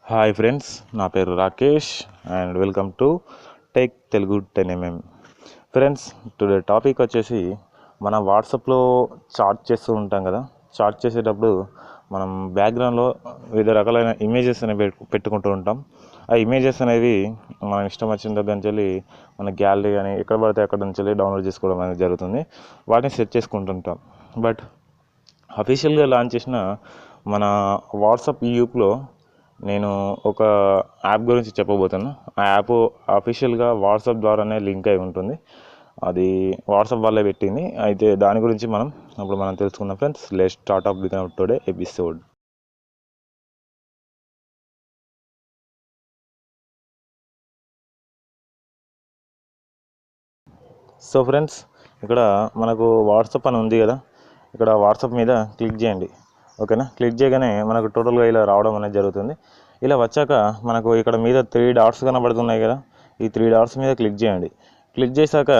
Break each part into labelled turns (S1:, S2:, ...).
S1: Hi friends, నా పేరు Rakesh and welcome to tech Telugu 10mm. Friends, today topic వచ్చేసి మనం వాట్సాప్లో చాట్ చేస్తూ ఉంటాం కదా. చాట్ చేసేటప్పుడు మనం బ్యాక్గ్రౌండ్లో వివిధ రకాలైన ఇమేజెస్ అనేవి పెట్టుకుంటూ ఉంటాం. ఆ ఇమేజెస్ అనేవి మనం ఇష్టం వచ్చిన దగ్గర నుంచి వెళ్ళి మన గ్యాలరీ కానీ ఎక్కడ పడితే అక్కడ నుంచి వెళ్ళి డౌన్లోడ్ చేసుకోవడం అనేది జరుగుతుంది. వాటిని సెట్ చేసుకుంటుంటాం. బట్ అఫీషియల్గా లాంచ్ చేసిన మన వాట్సాప్ యాప్లో నేను ఒక యాప్ గురించి చెప్పబోతున్నా. ఆ యాప్ అఫీషియల్గా వాట్సాప్ ద్వారానే లింక్ అయి ఉంటుంది. అది వాట్సాప్ వాళ్ళే పెట్టింది. అయితే దాని గురించి మనం తెలుసుకుందాం friends. Let's start of with today episode. So friends, ఇక్కడ మనకు వాట్సాప్ అని ఉంది కదా. ఇక్కడ వాట్సాప్ మీద క్లిక్ చేయండి. ఓకేనా. క్లిక్ చేయగానే మనకు టోటల్గా ఇలా రావడం అనేది జరుగుతుంది. ఇలా వచ్చాక మనకు ఇక్కడ మీద 3 డాట్స్ కనబడుతున్నాయి కదా. ఈ 3 డాట్స్ మీద క్లిక్ చేయండి. క్లిక్ చేశాక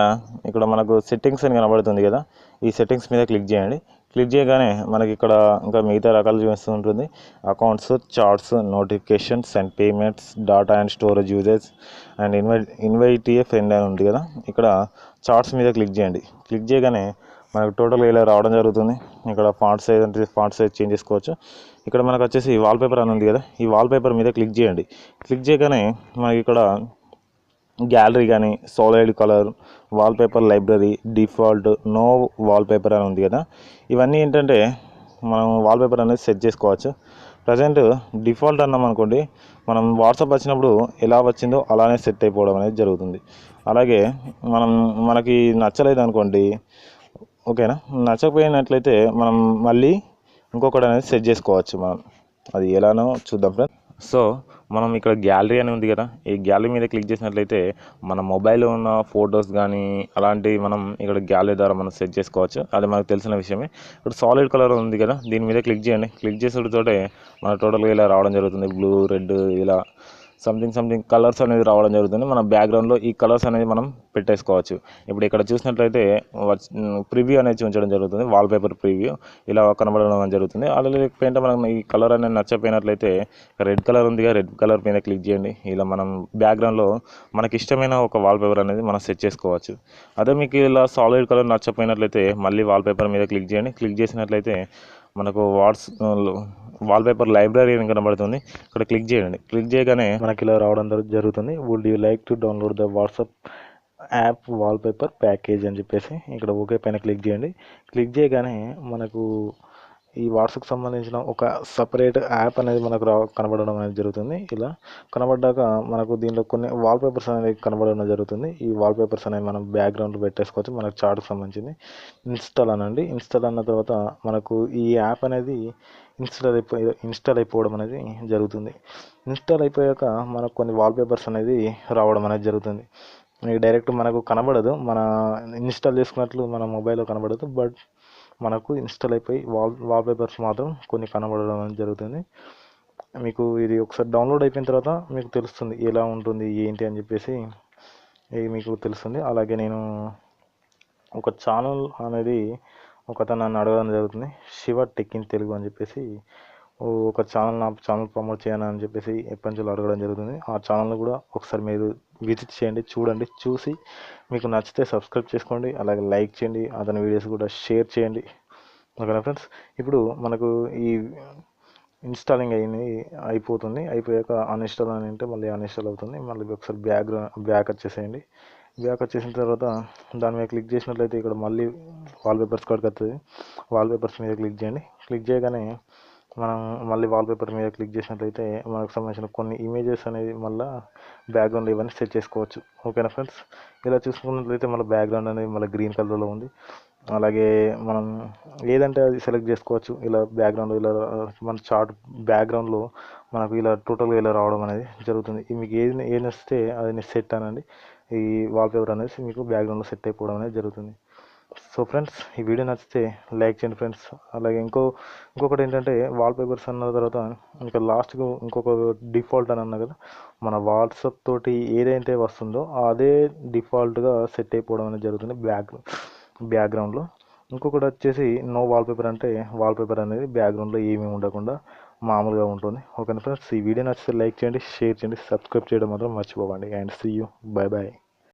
S1: ఇక్కడ మనకు సెట్టింగ్స్ అని కనబడుతుంది కదా. ఈ సెట్టింగ్స్ మీద క్లిక్ చేయండి. క్లిక్ చేయగానే మనకి ఇక్కడ ఇంకా మిగతా రకాలు చూపిస్తూ ఉంటుంది. Accounts, charts, notifications and payments, data and storage uses and invite A friend అని ఉంది కదా. ఇక్కడ చార్ట్స్ మీద క్లిక్ చేయండి. క్లిక్ చేయగానే మనకు టోటల్గా ఇలా రావడం జరుగుతుంది. ఇక్కడ ఫాంట్ సైజ్ అంటే ఫాంట్ సైజ్ చేంజ్ చేసుకోవచ్చు. ఇక్కడ మనకు వచ్చేసి వాల్పేపర్ అని ఉంది కదా. ఈ వాల్పేపర్ మీద క్లిక్ చేయండి. క్లిక్ చేయగానే మనకి ఇక్కడ గ్యాలరీ కానీ, solid colour, wallpaper library, default, no wallpaper అని ఉంది కదా. ఇవన్నీ ఏంటంటే మనం వాల్పేపర్ అనేది సెట్ చేసుకోవచ్చు. ప్రజెంట్ డిఫాల్ట్ అన్నాం అనుకోండి, మనం వాట్సాప్ వచ్చినప్పుడు ఎలా వచ్చిందో అలానే సెట్ అయిపోవడం అనేది జరుగుతుంది. అలాగే మనకి నచ్చలేదు అనుకోండి, ఓకేనా. నచ్చకపోయినట్లయితే మనం మళ్ళీ ఇంకొకటి అనేది సెట్ చేసుకోవచ్చు. అది ఎలానో చూద్దాం ఫ్రెండ్స్. సో మనం ఇక్కడ గ్యాలరీ అని ఉంది కదా. ఈ గ్యాలరీ మీద క్లిక్ చేసినట్లయితే మన మొబైల్లో ఉన్న ఫొటోస్ కానీ అలాంటివి మనం ఇక్కడ గ్యాలరీ ద్వారా మనం సెట్ చేసుకోవచ్చు. అది మనకు తెలిసిన విషయమే. ఇక్కడ సాలిడ్ కలర్ ఉంది కదా, దీని మీద క్లిక్ చేయండి. క్లిక్ చేసేటతోటే మన టోటల్గా ఇలా రావడం జరుగుతుంది. బ్లూ, రెడ్, ఇలా సంథింగ్ కలర్స్ అనేది రావడం జరుగుతుంది. మన బ్యాక్గ్రౌండ్లో ఈ కలర్స్ అనేది మనం పెట్టేసుకోవచ్చు. ఇప్పుడు ఇక్కడ చూసినట్లయితే ప్రివ్యూ అనేది చూపించడం జరుగుతుంది. వాల్పేపర్ ప్రివ్యూ ఇలా కనబడడం జరుగుతుంది. అలా లేకపోయింటే మనం ఈ కలర్ అనేది నచ్చపోయినట్లయితే రెడ్ కలర్ ఉందిగా, రెడ్ కలర్ మీద క్లిక్ చేయండి. ఇలా మనం బ్యాక్గ్రౌండ్లో మనకి ఇష్టమైన ఒక వాల్పేపర్ అనేది మనం సెట్ చేసుకోవచ్చు. అదే మీకు ఇలా సాలిడ్ కలర్ నచ్చపోయినట్లయితే మళ్ళీ వాల్పేపర్ మీద క్లిక్ చేయండి. క్లిక్ చేసినట్లయితే మనకు వాల్పేపర్ లైబ్రరీ అని కనబడుతుంది. ఇక్కడ క్లిక్ చేయండి. క్లిక్ చేయగానే మనకి ఇలా రావడం జరుగుతుంది. Would you like to download the WhatsApp app wallpaper package అని చెప్పేసి ఇక్కడ ఓకే పైన క్లిక్ చేయండి. క్లిక్ చేయగానే మనకు ఈ వాట్సాప్కి సంబంధించిన ఒక సపరేట్ యాప్ అనేది మనకు కనబడడం అనేది జరుగుతుంది. ఇలా కనబడ్డాక మనకు దీనిలో కొన్ని వాల్పేపర్స్ అనేవి కనబడడం జరుగుతుంది. ఈ వాల్పేపర్స్ అనేవి మనం బ్యాక్గ్రౌండ్లో పెట్టేసుకోవచ్చు. మనకు చార్ట్కి సంబంధించింది. ఇన్స్టాల్ అనండి. ఇన్స్టాల్ అన్న తర్వాత మనకు ఈ యాప్ అనేది ఇన్స్టాల్ అయిపోవడం అనేది జరుగుతుంది. ఇన్స్టాల్ అయిపోయాక మనకు కొన్ని వాల్పేపర్స్ అనేది రావడం అనేది జరుగుతుంది. డైరెక్ట్ మనకు కనబడదు, మన ఇన్స్టాల్ చేసుకున్నట్లు మన మొబైల్లో కనబడదు. బట్ మనకు ఇన్స్టాల్ అయిపోయి వాల్పేపర్స్ మాత్రం కొన్ని కనబడడం అనేది జరుగుతుంది. మీకు ఇది ఒకసారి డౌన్లోడ్ అయిపోయిన తర్వాత మీకు తెలుస్తుంది ఎలా ఉంటుంది ఏంటి అని చెప్పేసి మీకు తెలుస్తుంది. అలాగే నేను ఒక ఛానల్ అనేది ఒకతను నన్ను అడగడం జరుగుతుంది. శివ టెక్ ఇన్ తెలుగు అని చెప్పేసి ఒక నా ఛానల్ ప్రమోట్ చేయాలని చెప్పేసి ఎప్పటి నుంచో అడగడం జరుగుతుంది. ఆ ఛానల్ని కూడా ఒకసారి మీరు విజిట్ చేయండి, చూడండి. చూసి మీకు నచ్చితే సబ్స్క్రైబ్ చేసుకోండి. అలాగే లైక్ చేయండి. అతని వీడియోస్ కూడా షేర్ చేయండి. ఓకేనా ఫ్రెండ్స్. ఇప్పుడు మనకు ఈ ఇన్స్టాలింగ్ అయిపోతుంది. అయిపోయాక అన్ఇన్స్టాల్ అని అంటే మళ్ళీ అన్ఇన్స్టాల్ అవుతుంది. మళ్ళీ ఒకసారి బ్యాక్ వచ్చేసేయండి. బ్యాక్ వచ్చేసిన తర్వాత దాని మీద క్లిక్ చేసినట్లయితే ఇక్కడ మళ్ళీ వాల్పేపర్స్ కాడికి వస్తుంది. వాల్పేపర్స్ మీద క్లిక్ చేయండి. క్లిక్ చేయగానే మనం మళ్ళీ వాల్పేపర్ మీద క్లిక్ చేసినట్లయితే మనకు సంబంధించిన కొన్ని ఇమేజెస్ అనేవి మళ్ళీ బ్యాక్గ్రౌండ్ ఇవన్నీ సెట్ చేసుకోవచ్చు. ఓకేనా ఫ్రెండ్స్. ఇలా చూసుకున్నట్లయితే మళ్ళీ బ్యాక్గ్రౌండ్ అనేది మళ్ళీ గ్రీన్ కలర్లో ఉంది. అలాగే మనం ఏదంటే అది సెలెక్ట్ చేసుకోవచ్చు. ఇలా బ్యాక్గ్రౌండ్ ఇలా మన చార్ట్ బ్యాక్గ్రౌండ్లో మనకు ఇలా టోటల్గా ఇలా రావడం అనేది జరుగుతుంది. మీకు ఏది నచ్చితే అది సెట్ అనండి. ఈ వాల్పేపర్ అనేది మీకు బ్యాక్గ్రౌండ్లో సెట్ అయిపోవడం అనేది జరుగుతుంది. సో ఫ్రెండ్స్, ఈ వీడియో నచ్చితే లైక్ చేయండి ఫ్రెండ్స్. అలాగే ఇంకొకటి ఏంటంటే వాల్పేపర్స్ అన్న తర్వాత ఇంకా లాస్ట్కు ఇంకొక డిఫాల్ట్ అని అన్నా కదా. మన వాట్సాప్ తోటి ఏదైతే వస్తుందో అదే డిఫాల్ట్గా సెట్ అయిపోవడం అనేది జరుగుతుంది బ్యాక్గ్రౌండ్లో. ఇంకొకటి వచ్చేసి నో వాల్పేపర్ అంటే వాల్పేపర్ అనేది బ్యాక్గ్రౌండ్లో ఏమీ ఉండకుండా మామూలుగా ఉంటుంది. ఓకేనా ఫ్రెండ్స్, ఈ వీడియో నచ్చితే లైక్ చేయండి, షేర్ చేయండి, సబ్స్క్రైబ్ చేయడం మాత్రం మర్చిపోకండి. And see you, bye bye.